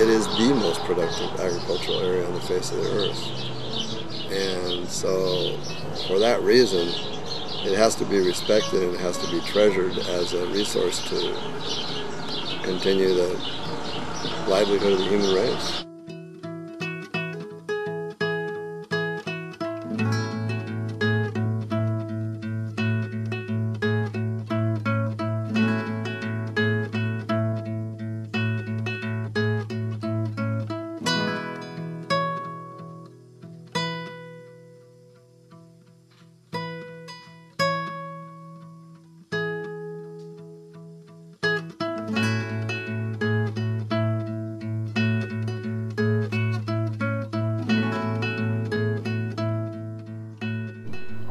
it is the most productive agricultural area on the face of the earth. And so for that reason, it has to be respected and it has to be treasured as a resource to continue the livelihood of the human race.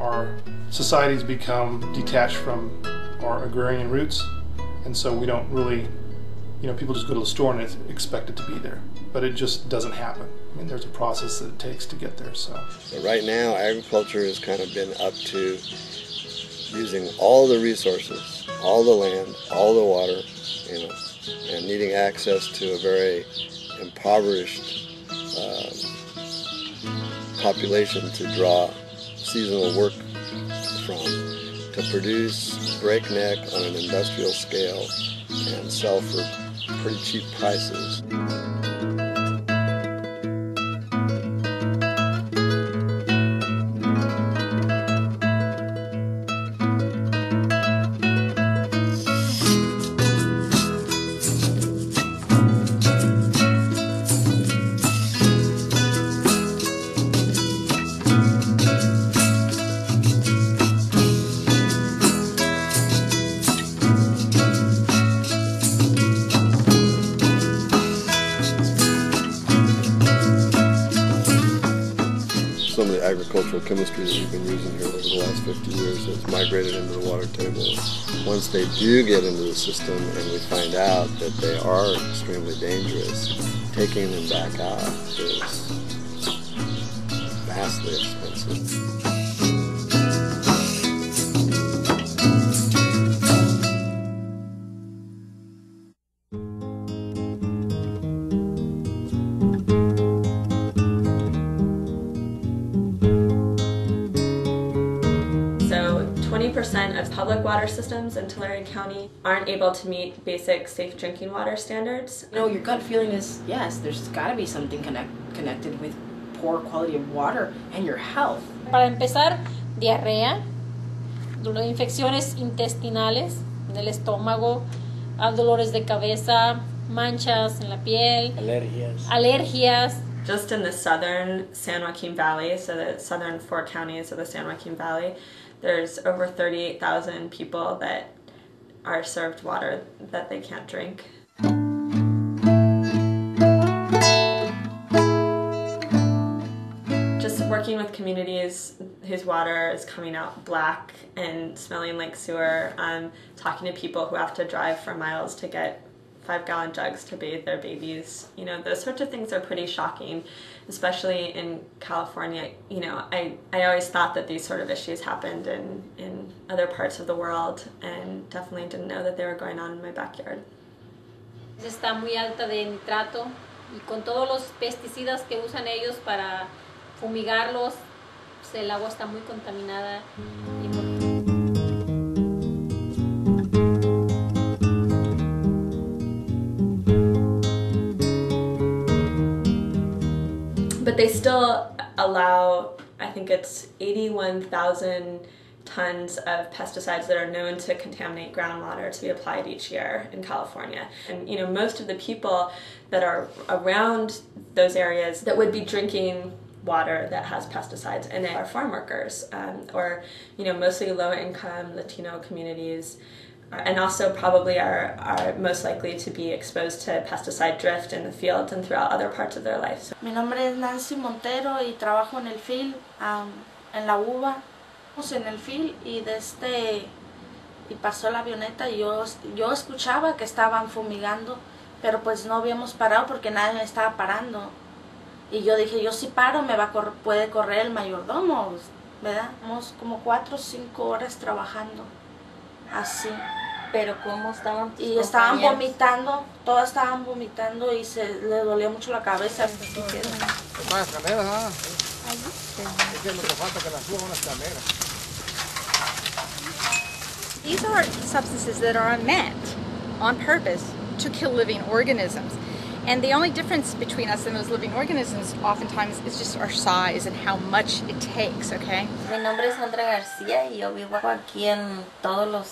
Our societies become detached from our agrarian roots, and so we don't really, people just go to the store and expect it to be there, but it just doesn't happen. I mean, there's a process that it takes to get there. So right now, agriculture has kind of been up to using all the resources, all the land, all the water, and needing access to a very impoverished population to draw seasonal work from, to produce breakneck on an industrial scale and sell for pretty cheap prices. Some of the agricultural chemistry that we've been using here over the last 50 years has migrated into the water table. Once they do get into the system and we find out that they are extremely dangerous, taking them back out is vastly expensive. So 20% of public water systems in Tulare County aren't able to meet basic safe drinking water standards. Your gut feeling is, yes, there's got to be something connected with poor quality of water and your health. Para empezar, diarrea, infecciones intestinales del estómago, dolores de cabeza, manchas en la piel, alergias. Just in the southern San Joaquin Valley, so the southern 4 counties of the San Joaquin Valley, there's over 38,000 people that are served water that they can't drink. Just working with communities whose water is coming out black and smelling like sewer, talking to people who have to drive for miles to get 5-gallon jugs to bathe their babies. Those sorts of things are pretty shocking, especially in California. I always thought that these sort of issues happened in other parts of the world, and definitely didn't know that they were going on in my backyard. Está muy alta de nitrato y con todos los pesticidas que usan ellos para fumigarlos, el agua está muy contaminada. But they still allow, I think it's 81,000 tons of pesticides that are known to contaminate groundwater to be applied each year in California. And most of the people that are around those areas that would be drinking water that has pesticides in it are farm workers, or mostly low-income Latino communities, and also probably are most likely to be exposed to pesticide drift in the fields and throughout other parts of their life. Mi nombre es Nancy Montero y trabajo en el field, en la uva. En el field y pasó la avioneta y yo escuchaba que estaban fumigando, pero pues no habíamos parado porque nadie me estaba parando. Y yo dije, yo si paro puede correr el mayordomo, ¿verdad? Hemos como 4 o 5 horas trabajando así. Pero ¿cómo estaban? Y estaban vomitando, todas estaban vomitando y le dolía mucho la cabeza. Unas caneras, ¿ah? Es que lo que falta que las suban unas caneras. These are substances that are meant on purpose to kill living organisms. And the only difference between us and those living organisms oftentimes is just our size and how much it takes, okay? Mi nombre es Sandra García y yo vivo aquí en todos los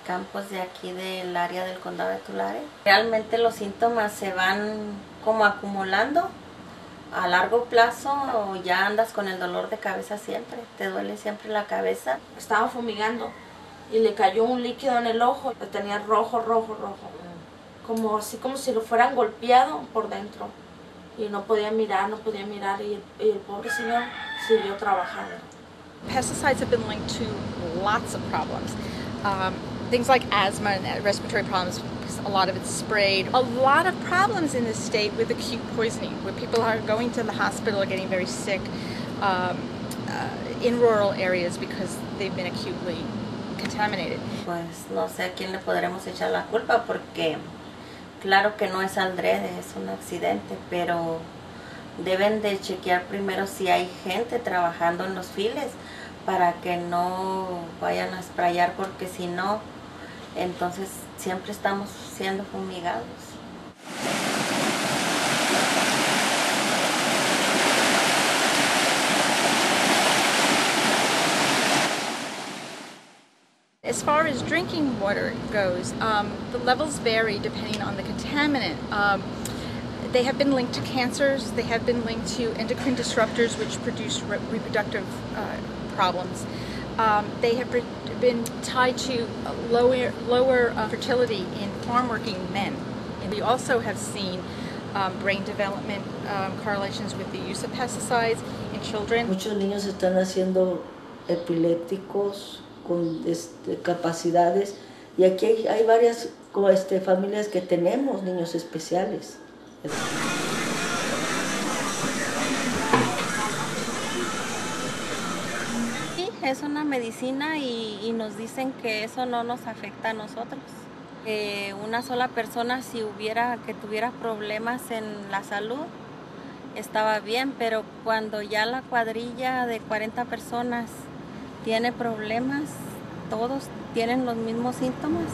campos de aquí del área del condado de Tulare. Realmente los síntomas se van como acumulando a largo plazo o ya andas con el dolor de cabeza siempre, te duele siempre la cabeza. Estaba fumigando y le cayó un líquido en el ojo, lo tenía rojo, como así como si lo fueran golpeado por dentro y no podía mirar y el pobre señor siguió trabajando. Pesticides have been linked to lots of problems. Things like asthma and respiratory problems, because a lot of it's sprayed. A lot of problems in this state with acute poisoning, where people are going to the hospital or getting very sick in rural areas because they've been acutely contaminated. Pues no sé a quién le podremos echar la culpa porque claro que no es adrede, es un accidente, pero deben de chequear primero si hay gente trabajando en los files para que no vayan a sprayar, porque si no, entonces siempre estamos siendo fumigados. As far as drinking water goes, the levels vary depending on the contaminant. They have been linked to cancers, they have been linked to endocrine disruptors which produce reproductive problems. They have been tied to lower fertility in farm working men. And we also have seen brain development correlations with the use of pesticides in children. Muchos niños están haciendo epilépticos con capacidades y aquí hay varias familias que tenemos niños especiales. Sí, es una medicina y nos dicen que eso no nos afecta a nosotros. Una sola persona que tuviera problemas en la salud estaba bien, pero cuando ya la cuadrilla de 40 personas tiene problemas, todos tienen los mismos síntomas.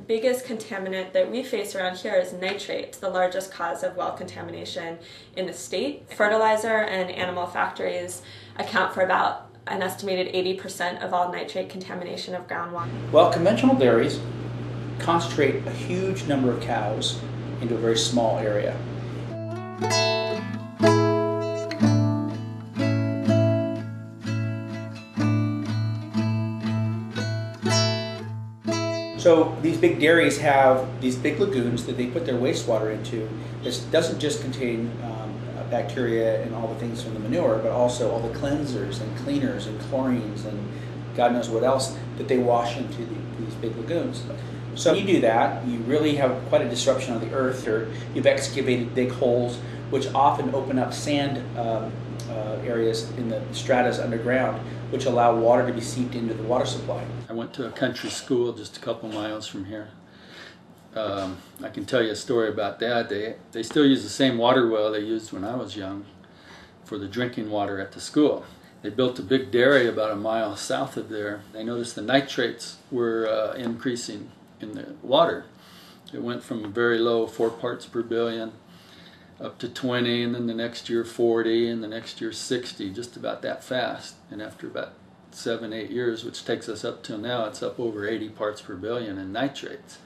Biggest contaminant that we face around here is nitrate, the largest cause of well contamination in the state. Fertilizer and animal factories account for about an estimated 80% of all nitrate contamination of groundwater. Well, conventional dairies concentrate a huge number of cows into a very small area. So these big dairies have these big lagoons that they put their wastewater into. This doesn't just contain bacteria and all the things from the manure, but also all the cleansers and cleaners and chlorines and God knows what else that they wash into these big lagoons. So when you do that, you really have quite a disruption on the earth. Or you've excavated big holes, which often open up sand areas in the stratas underground, which allow water to be seeped into the water supply. I went to a country school just a couple miles from here. I can tell you a story about that. They still use the same water well they used when I was young for the drinking water at the school. They built a big dairy about a mile south of there. They noticed the nitrates were increasing in the water. It went from a very low 4 parts per billion up to 20, and then the next year 40, and the next year 60, just about that fast. And after about 7-8 years, which takes us up till now, it's up over 80 parts per billion in nitrates.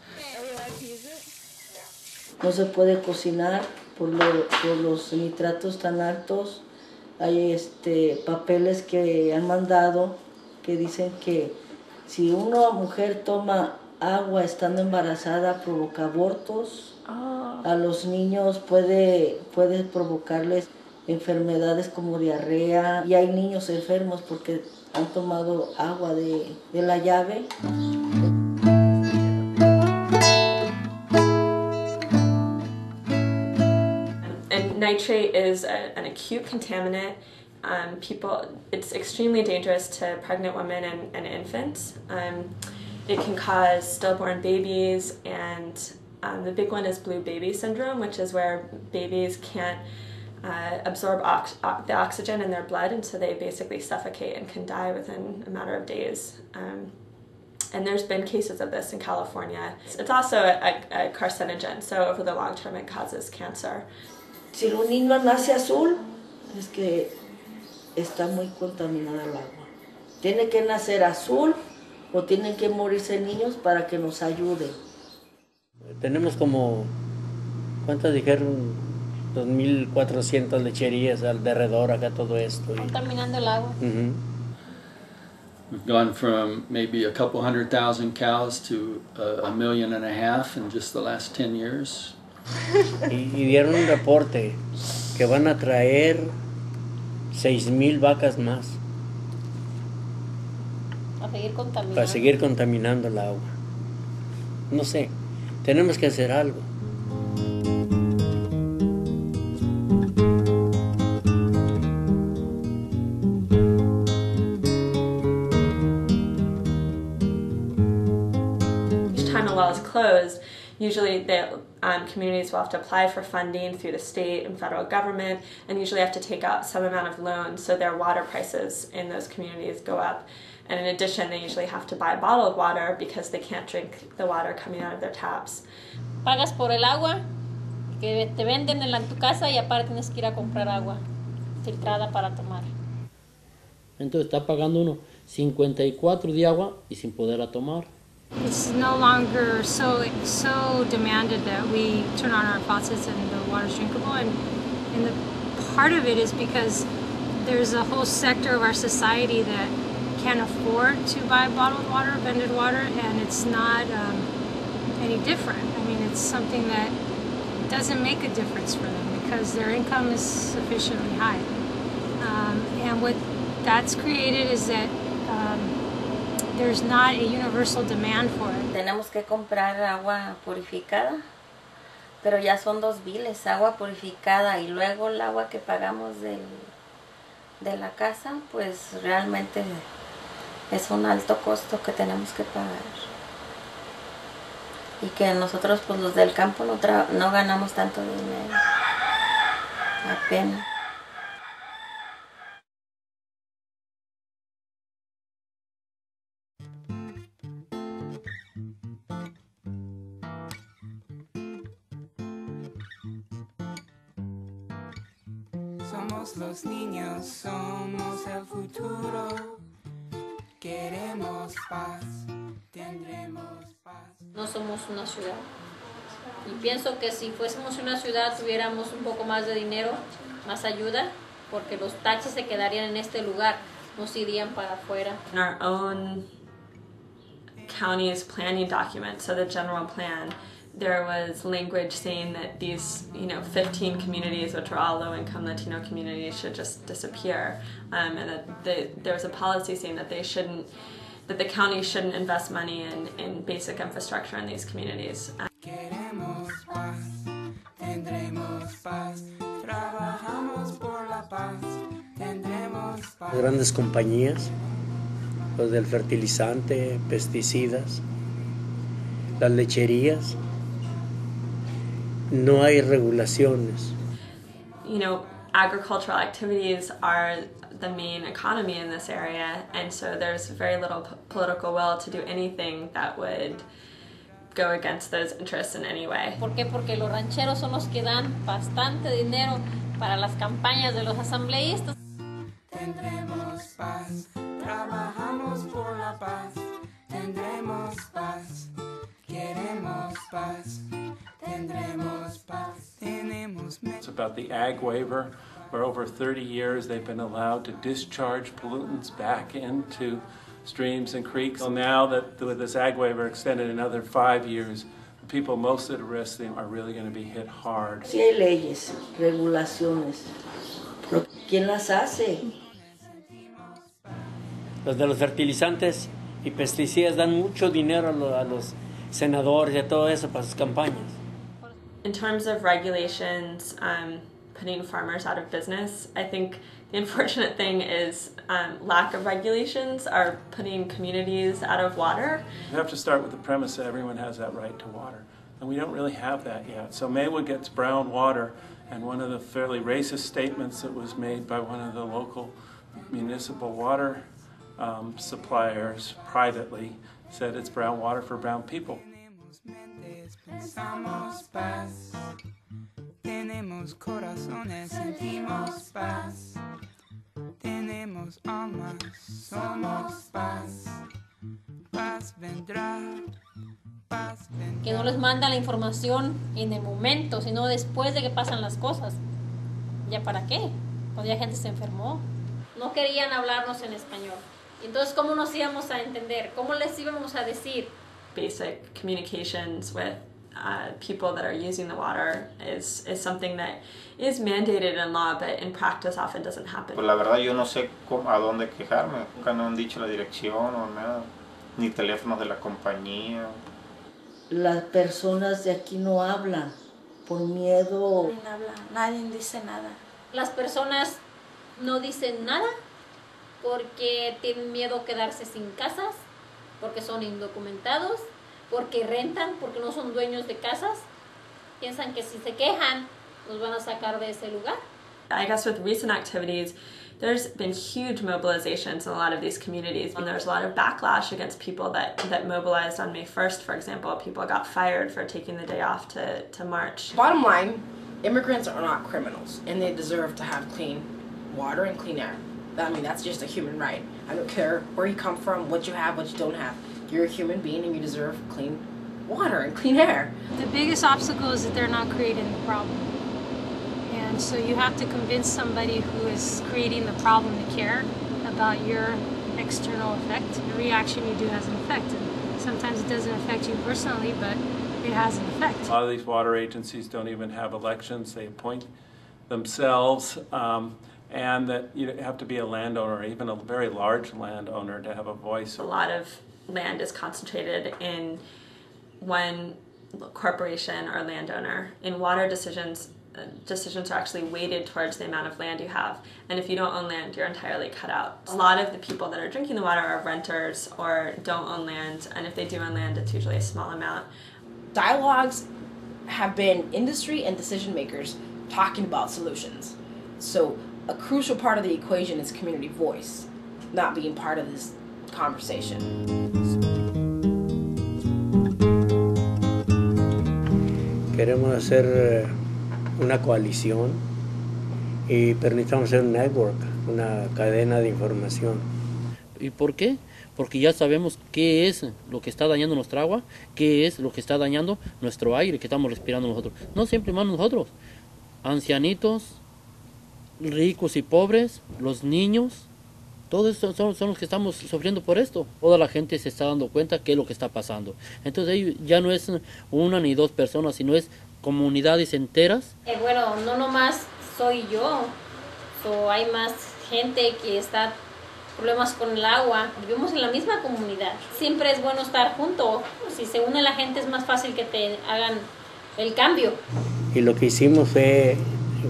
No se puede cocinar por los nitratos tan altos. Hay papeles que han mandado que dicen que si una mujer toma agua estando embarazada provoca abortos. A los niños puede provocarles enfermedades como diarrea, y hay niños enfermos porque han tomado agua de la llave. And nitrate is an acute contaminant. It's extremely dangerous to pregnant women and infants. It can cause stillborn babies, and the big one is blue baby syndrome, which is where babies can't absorb the oxygen in their blood, and so they basically suffocate and can die within a matter of days. And there's been cases of this in California. It's also a carcinogen, so over the long term it causes cancer. Si un niño nace azul, es que está muy contaminada el agua. Tiene que nacer azul o tienen que morirse niños para que nos ayuden. Tenemos como, ¿cuántas dijeron? 2.400 lecherías alrededor acá todo esto. Contaminando el agua. We've gone from maybe a couple 100,000 cows to 1.5 million in just the last 10 years. Y dieron un reporte que van a traer 6.000 vacas más. Para seguir contaminando el agua. No sé, tenemos que hacer algo. Each time a well is closed, usually the communities will have to apply for funding through the state and federal government, and usually have to take out some amount of loans, so their water prices in those communities go up. And in addition, they usually have to buy bottled water because they can't drink the water coming out of their taps. Pagas por el agua que te venden en tu casa, y aparte tienes que ir a comprar agua filtrada para tomar. Entonces está pagando uno 54 de agua y sin poder a tomar. It's no longer so demanded that we turn on our faucets and the water's drinkable, and the part of it is because there's a whole sector of our society that can't afford to buy bottled water, vended water, and it's not any different. I mean, it's something that doesn't make a difference for them because their income is sufficiently high. And what that's created is that there's not a universal demand for it. Tenemos que comprar agua purificada, pero ya son 2 biles, agua purificada y luego el agua que pagamos de la casa, pues realmente es un alto costo que tenemos que pagar. Y que nosotros, pues los del campo, no ganamos tanto dinero. Apenas. Somos los niños, somos el futuro. Queremos paz, tendremos paz. No somos una ciudad. Y pienso que si fuésemos una ciudad tuviéramos un poco más de dinero, más ayuda, porque los taxis se quedarían en este lugar, no se irían para afuera. In our own county's planning document, so the general plan, there was language saying that these, 15 communities, which are all low-income Latino communities, should just disappear, and that there was a policy saying that that the county shouldn't invest money in basic infrastructure in these communities. Queremos paz, tendremos paz, trabajamos por la paz, tendremos paz. Grandes compañías, los del fertilizante, pesticidas, las lecherías. No hay regulaciones. Agricultural activities are the main economy in this area, and so there's very little political will to do anything that would go against those interests in any way. ¿Por qué? Porque los rancheros son los que dan bastante dinero para las campañas de los asambleístas. Tendremos paz, trabajamos por la paz, tendremos paz, queremos paz. It's about the ag waiver, where over 30 years they've been allowed to discharge pollutants back into streams and creeks. So now that with this ag waiver extended another 5 years, the people most at risk are really going to be hit hard. Sí hay leyes, regulaciones, ¿Pero quién las hace? Los de los fertilizantes y pesticidas dan mucho dinero a los senadores y a todo eso para sus campañas. In terms of regulations, putting farmers out of business, I think the unfortunate thing is lack of regulations are putting communities out of water. You have to start with the premise that everyone has that right to water, and we don't really have that yet. So Maywood gets brown water, and one of the fairly racist statements that was made by one of the local municipal water suppliers privately said it's brown water for brown people. Pensamos paz, tenemos corazones, sentimos paz, tenemos almas, somos paz, paz vendrá, paz vendrá. Que no les manda la información en el momento, sino después de que pasan las cosas. ¿Ya para qué? Pues ya gente se enfermó. No querían hablarnos en español. Entonces, ¿cómo nos íbamos a entender? ¿Cómo les íbamos a decir? Basic communications with people that are using the water is something that is mandated in law, but in practice often doesn't happen. Pues la verdad yo no sé a dónde quejarme. Nunca no han dicho la dirección o nada, ni teléfonos de la compañía. Las personas de aquí no hablan por miedo. Nadie habla, nadie dice nada. Las personas no dicen nada porque tienen miedo a quedarse sin casas, porque son indocumentados, porque rentan, porque no son dueños de casas. Piensan que si se quejan, los van a sacar de ese lugar. I guess with recent activities, there's been huge mobilizations in a lot of these communities, and there's a lot of backlash against people that mobilized on May 1st, for example. People got fired for taking the day off to march. Bottom line, immigrants are not criminals, and they deserve to have clean water and clean air. I mean, that's just a human right. I don't care where you come from, what you have, what you don't have. You're a human being and you deserve clean water and clean air. The biggest obstacle is that they're not creating the problem. And so you have to convince somebody who is creating the problem to care about your external effect. The reaction you do has an effect. And sometimes it doesn't affect you personally, but it has an effect. A lot of these water agencies don't even have elections. They appoint themselves. And that you have to be a landowner, even a very large landowner, to have a voice. A lot of land is concentrated in one corporation or landowner. In water decisions are actually weighted towards the amount of land you have. And if you don't own land, you're entirely cut out. A lot of the people that are drinking the water are renters or don't own land. And if they do own land, it's usually a small amount. Dialogues have been industry and decision makers talking about solutions. So a crucial part of the equation is community voice, not being part of this conversation. Queremos hacer una coalición pero necesitamos hacer un network, una cadena de información. ¿Y por qué? Porque ya sabemos qué es lo que está dañando nuestra agua, qué es lo que está dañando nuestro aire que estamos respirando nosotros. No siempre más nosotros, ancianitos, ricos y pobres, los niños, todos son los que estamos sufriendo por esto. Toda la gente se está dando cuenta qué es lo que está pasando. Entonces ya no es una ni dos personas, sino es comunidades enteras. Bueno, no nomás soy yo, hay más gente que está problemas con el agua. Vivimos en la misma comunidad. Siempre es bueno estar juntos. Si se une la gente es más fácil que te hagan el cambio. Y lo que hicimos fue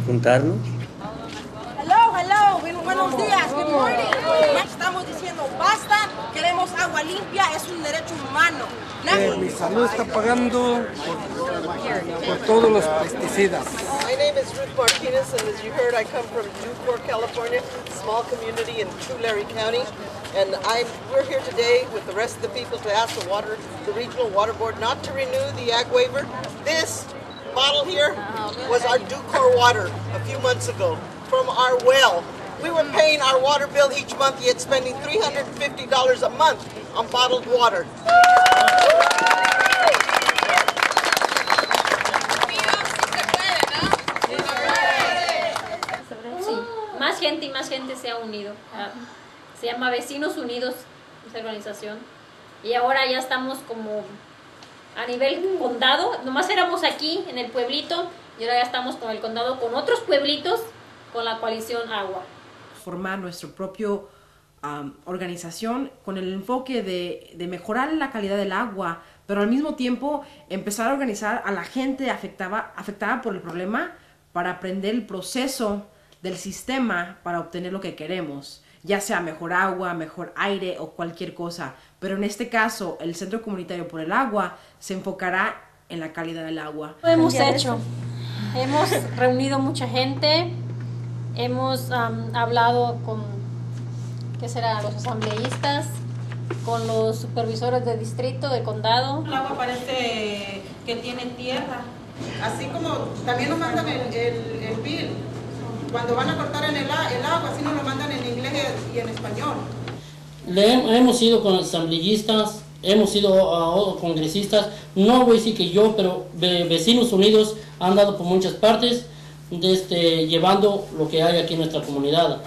juntarnos. Hello, buenos días, good morning. Estamos diciendo basta, queremos agua limpia, es un derecho humano. Mi salud está pagando por todos los pesticidas. My name is Ruth Martinez, and as you heard, I come from Newport, California, small community in Tulare County. And we're here today with the rest of the people to ask the Regional Water Board not to renew the ag waiver. This bottle here was our Ducor water a few months ago from our well. We were paying our water bill each month, yet spending $350 a month on bottled water. Sí, más gente se ha unido. Se llama Vecinos Unidos, esa organización. Y ahora ya estamos como a nivel condado. Nomás éramos aquí en el pueblito y ahora ya estamos con el condado, con otros pueblitos con la coalición Agua. Formar nuestro propio organización con el enfoque de mejorar la calidad del agua, pero al mismo tiempo empezar a organizar a la gente afectada por el problema para aprender el proceso del sistema para obtener lo que queremos, ya sea mejor agua, mejor aire o cualquier cosa. Pero en este caso, el Centro Comunitario por el Agua se enfocará en la calidad del agua. Lo hemos hecho. Hemos reunido mucha gente, hemos hablado con, ¿qué será?, los asambleístas, con los supervisores de distrito, de condado. El agua parece que tiene tierra, así como también nos mandan el bill. Cuando van a cortar el agua, así nos lo mandan en inglés y en español. Hemos ido con asambleístas, hemos ido a congresistas, no voy a decir que yo, pero vecinos unidos han dado por muchas partes, llevando lo que hay aquí en nuestra comunidad.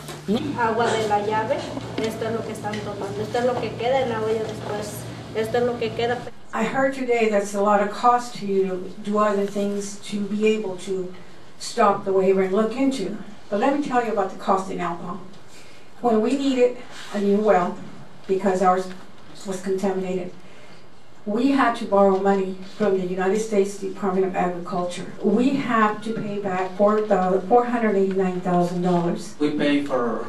Agua de la llave, esto es lo que están tomando, esto es lo que queda en la olla después, esto es lo que queda. I heard today that's a lot of cost to you to do other things to be able to stop the waiver and look into. But let me tell you about the cost in alcohol. When we needed a new well, because ours was contaminated, we had to borrow money from the United States Department of Agriculture. We had to pay back $489,000. We pay for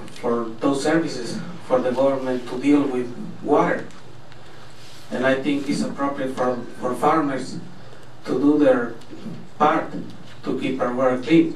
those services for the government to deal with water. And I think it's appropriate for farmers to do their part to keep our water clean.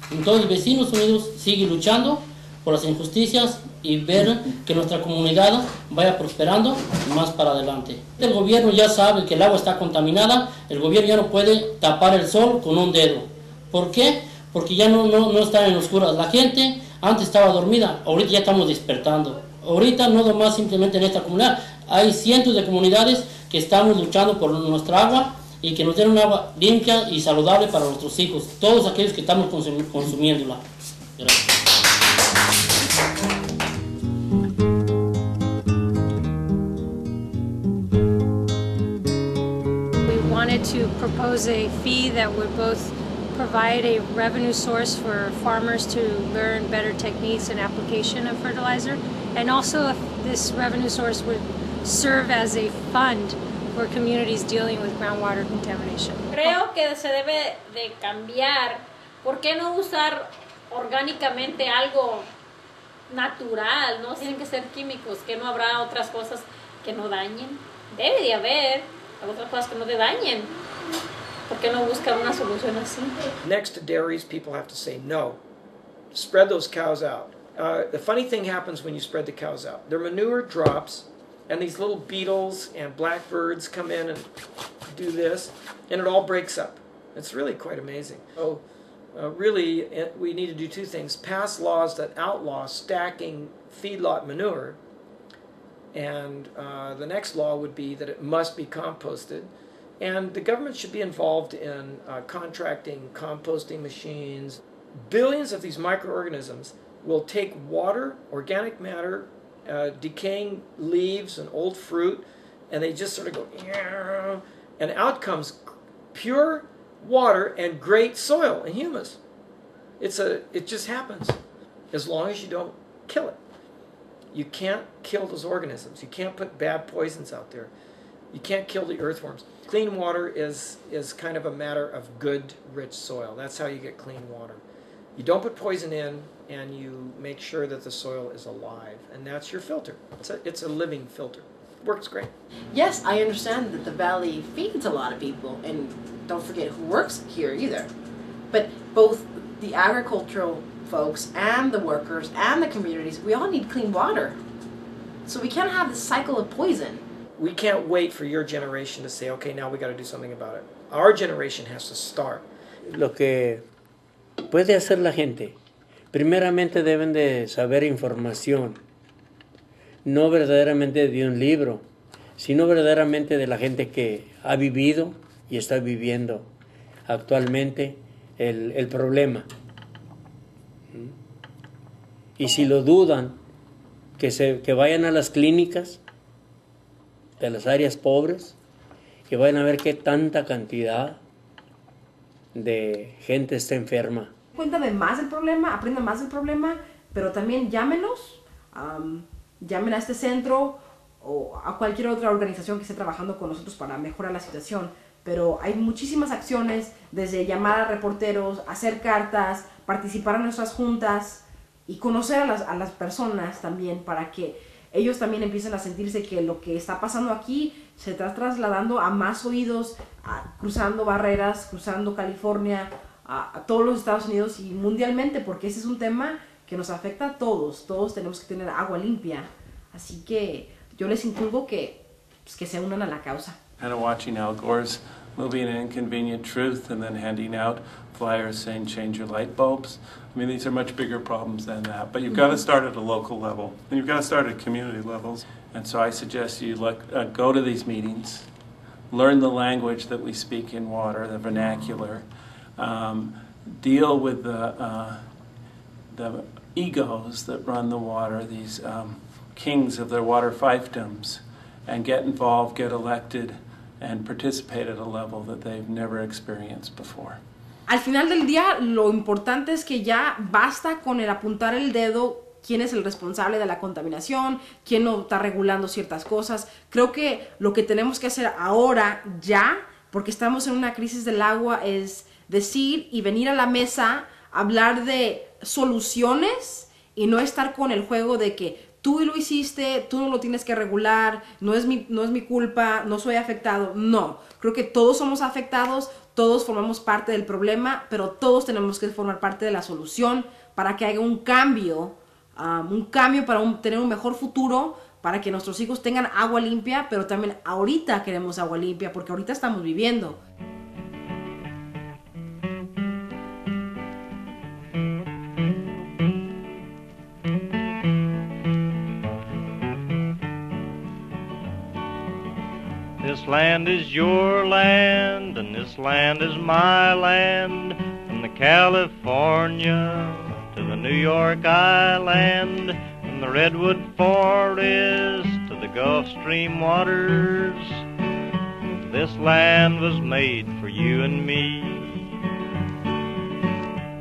Entonces, Vecinos Unidos sigue luchando por las injusticias y ver que nuestra comunidad vaya prosperando más para adelante. El gobierno ya sabe que el agua está contaminada, el gobierno ya no puede tapar el sol con un dedo. ¿Por qué? Porque ya no están en oscuras. La gente antes estaba dormida, ahorita ya estamos despertando. Ahorita no nomás simplemente en esta comunidad, hay cientos de comunidades que estamos luchando por nuestra agua y que nos den un agua limpia y saludable para nuestros hijos, todos aquellos que estamos consumiéndola. Gracias. We wanted to propose a fee that would both provide a revenue source for farmers to learn better techniques and application of fertilizer, and also this revenue source would serve as a fund for communities dealing with groundwater contamination. Creo que se debe de cambiar. ¿Por qué no usar orgánicamente algo natural? No tienen que ser químicos, que no habrá otras cosas que no dañen. Debe de haber otras cosas que no te dañen. ¿Por qué no buscar una solución así? Next to dairies, people have to say no. Spread those cows out. The funny thing happens when you spread the cows out. Their manure drops, and these little beetles and blackbirds come in and do this, and it all breaks up. It's really quite amazing. So really, we need to do two things. Pass laws that outlaw stacking feedlot manure, and the next law would be that it must be composted. And the government should be involved in contracting composting machines. Billions of these microorganisms will take water, organic matter, decaying leaves and old fruit, and they just sort of go, and out comes pure water and great soil and humus. It just happens, as long as you don't kill it. You can't kill those organisms. You can't put bad poisons out there. You can't kill the earthworms. Clean water is kind of a matter of good, rich soil. That's how you get clean water. You don't put poison in, and you make sure that the soil is alive, and that's your filter. It's a living filter. Works great. Yes, I understand that the valley feeds a lot of people, and don't forget who works here either. But both the agricultural folks and the workers and the communities, we all need clean water. So we can't have this cycle of poison. We can't wait for your generation to say, okay, now we got to do something about it. Our generation has to start. Lo que puede hacer la gente, primeramente deben de saber información, no verdaderamente de un libro, sino verdaderamente de la gente que ha vivido y está viviendo actualmente el problema. Y si lo dudan, que vayan a las clínicas de las áreas pobres, que vayan a ver qué tanta cantidad de gente está enferma. Cuéntame más del problema, aprenda más del problema, pero también llámenos, llamen a este centro o a cualquier otra organización que esté trabajando con nosotros para mejorar la situación. Pero hay muchísimas acciones, desde llamar a reporteros, hacer cartas, participar en nuestras juntas y conocer a las personas también, para que ellos también empiecen a sentirse que lo que está pasando aquí se está trasladando a más oídos, cruzando barreras, cruzando California, a todos los Estados Unidos y mundialmente, porque ese es un tema que nos afecta a todos. Todos tenemos que tener agua limpia. Así que yo les inculco que se unan a la causa. Kind of watching Al Gore's movie An Inconvenient Truth and then handing out flyers saying change your light bulbs. I mean, these are much bigger problems than that, but you've got to start at a local level and you've got to start at community levels. And so I suggest you go to these meetings, learn the language that we speak in water, the vernacular, deal with the egos that run the water, these kings of their water fiefdoms, and get involved, get elected, and participate at a level that they've never experienced before. Al final del día, lo importante es que ya basta con el apuntar el dedo quién es el responsable de la contaminación, quién no está regulando ciertas cosas. Creo que lo que tenemos que hacer ahora, ya, porque estamos en una crisis del agua, es decir y venir a la mesa, hablar de soluciones y no estar con el juego de que tú lo hiciste, tú no lo tienes que regular, no es mi culpa, no soy afectado. No, creo que todos somos afectados, todos formamos parte del problema, pero todos tenemos que formar parte de la solución para que haya un cambio para tener un mejor futuro, para que nuestros hijos tengan agua limpia, pero también ahorita queremos agua limpia, porque ahorita estamos viviendo. This land is your land, and this land is my land, from the California to the New York Island, from the Redwood Forest to the Gulf Stream waters. This land was made for you and me.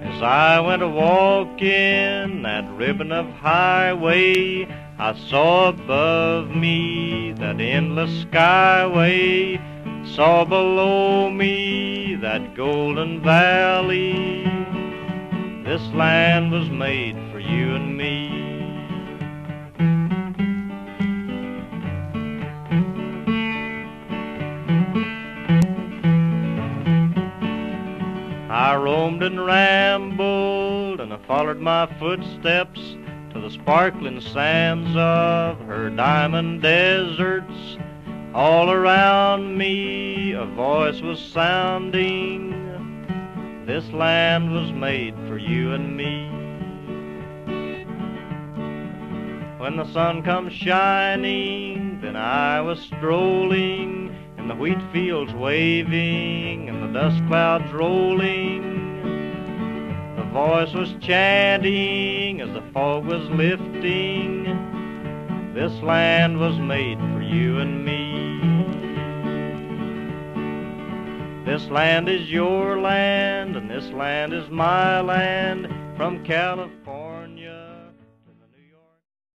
As I went a-walking that ribbon of highway, I saw above me that endless skyway, saw below me that golden valley. This land was made for you and me. I roamed and rambled, and I followed my footsteps to the sparkling sands of her diamond deserts. All around me a voice was sounding, this land was made for you and me. When the sun comes shining, then I was strolling, and the wheat fields waving, and the dust clouds rolling. The voice was chanting as the fog was lifting, this land was made for you and me. This land is your land, and this land is my land, from California.